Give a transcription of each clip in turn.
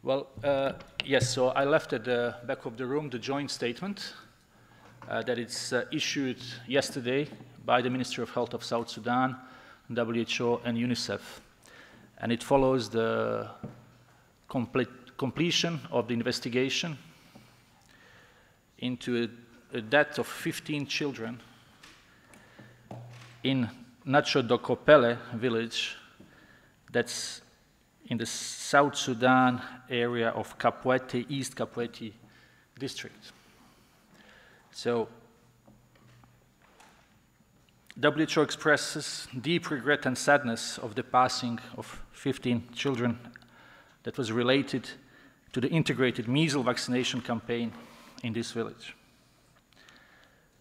Well, yes, so I left at the back of the room the joint statement that it's issued yesterday by the Ministry of Health of South Sudan, WHO, and UNICEF. And it follows the completion of the investigation into a death of 15 children in Nacho Dokopele village, that's in the South Sudan area of Kapwete, East Kapwete district. So, WHO expresses deep regret and sadness of the passing of 15 children that was related to the integrated measles vaccination campaign in this village.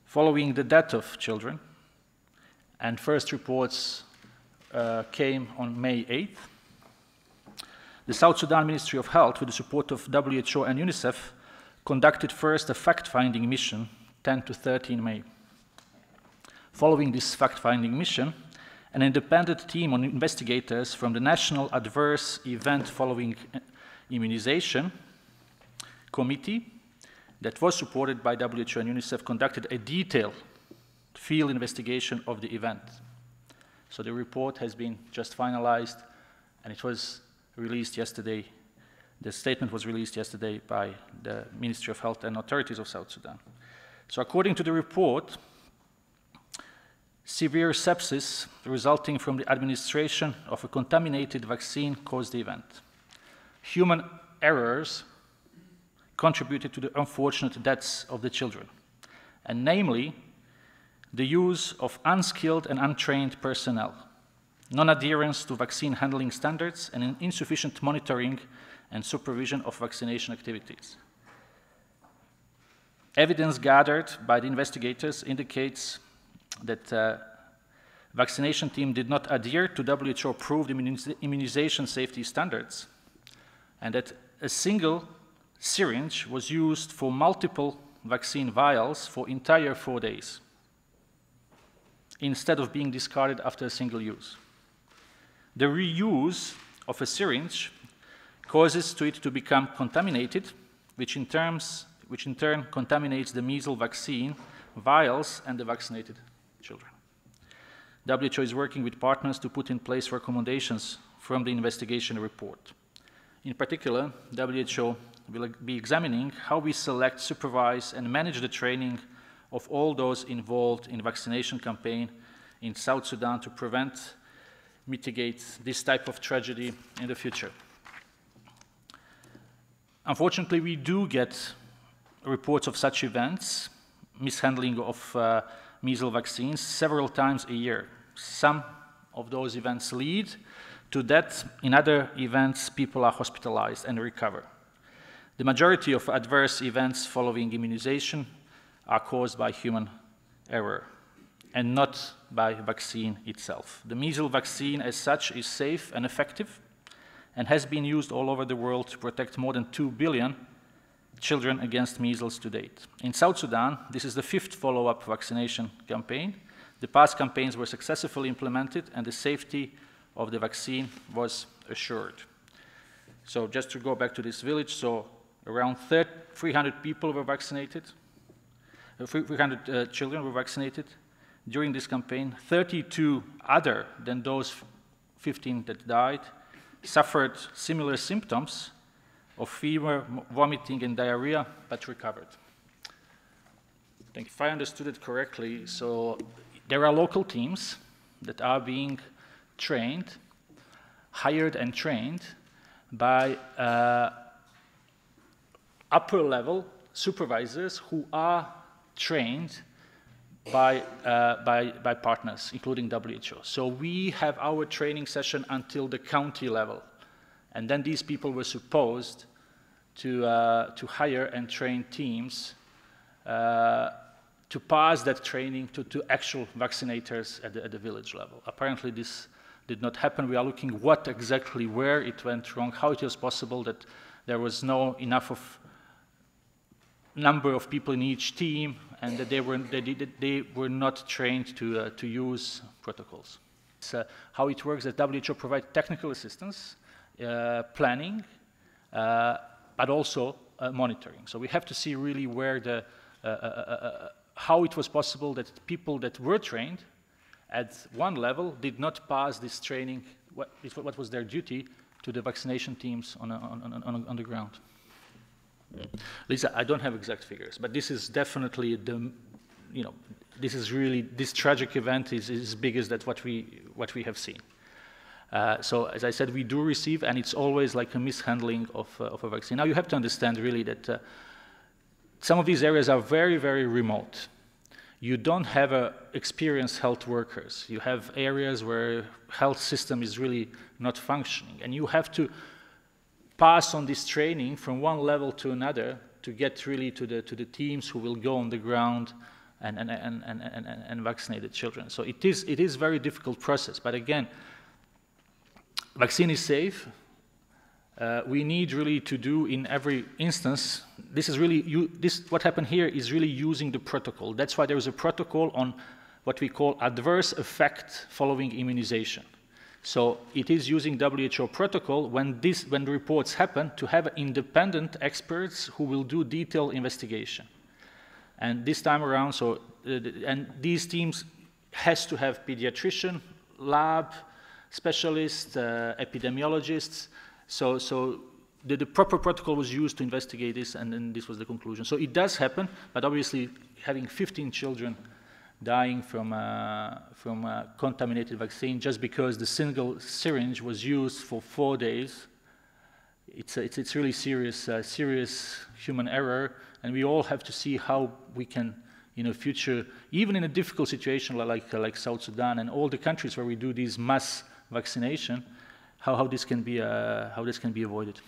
Following the death of children, and first reports came on May 8th, the South Sudan Ministry of Health, with the support of WHO and UNICEF, conducted first a fact-finding mission 10 to 13 May. Following this fact-finding mission, an independent team of investigators from the National Adverse Event Following Immunization Committee that was supported by WHO and UNICEF conducted a detailed field investigation of the event. So the report has been just finalized, and it was released yesterday. The statement was released yesterday by the Ministry of Health and authorities of South Sudan. So according to the report, severe sepsis resulting from the administration of a contaminated vaccine caused the event. Human errors contributed to the unfortunate deaths of the children, and namely, the use of unskilled and untrained personnel, non-adherence to vaccine handling standards, and insufficient monitoring and supervision of vaccination activities. Evidence gathered by the investigators indicates that vaccination team did not adhere to WHO-approved immunization safety standards, and that a single syringe was used for multiple vaccine vials for entire 4 days, instead of being discarded after a single use. The reuse of a syringe causes it to become contaminated, which in turn contaminates the measles vaccine vials and the vaccinated children. WHO is working with partners to put in place recommendations from the investigation report. In particular, WHO will be examining how we select, supervise, and manage the training of all those involved in vaccination campaign in South Sudan to prevent, mitigate this type of tragedy in the future. Unfortunately, we do get reports of such events, mishandling of measles vaccines, several times a year. Some of those events lead to death. In other events, people are hospitalized and recover. The majority of adverse events following immunization are caused by human error and not by vaccine itself. The measles vaccine as such is safe and effective and has been used all over the world to protect more than 2 billion children against measles to date. In South Sudan, this is the 5th follow-up vaccination campaign. The past campaigns were successfully implemented and the safety of the vaccine was assured. So just to go back to this village, so around 300 people were vaccinated, 300 children were vaccinated during this campaign. 32 other than those 15 that died suffered similar symptoms of fever, vomiting, and diarrhea, but recovered. I think if I understood it correctly, so there are local teams that are being trained, hired and trained by upper-level supervisors who are trained by partners, including WHO. So we have our training session until the county level, and then these people were supposed to hire and train teams to pass that training to actual vaccinators at the village level. Apparently this did not happen. We are looking what exactly, where it went wrong, how it was possible that there was no enough of number of people in each team, and that they were not trained to use protocols. So how it works is that WHO provides technical assistance, planning, but also monitoring. So we have to see really where the, how it was possible that people that were trained at one level did not pass this training, what was their duty, to the vaccination teams on the ground. Lisa, I don't have exact figures, but this is definitely the, you know, this is really, this tragic event is as big as that what we have seen. So as I said, we do receive, and it's always like a mishandling of a vaccine. Now you have to understand really that some of these areas are very, very remote. You don't have experienced health workers. You have areas where health system is really not functioning, and you have to pass on this training from one level to another to get really to the teams who will go on the ground and vaccinate the children. So it is a very difficult process. But again, vaccine is safe. We need really to do in every instance. This is really what happened here is really using the protocol. That's why there is a protocol on what we call adverse effect following immunization. So it is using WHO protocol when the reports happen to have independent experts who will do detailed investigation. And this time around, and these teams has to have pediatrician, lab specialists, epidemiologists. So the proper protocol was used to investigate this, and then this was the conclusion. So it does happen, but obviously having 15 children dying from a contaminated vaccine just because the single syringe was used for 4 days, it's really serious human error, and we all have to see how we can, in the future, even in a difficult situation like South Sudan and all the countries where we do these mass vaccination, how this can be avoided.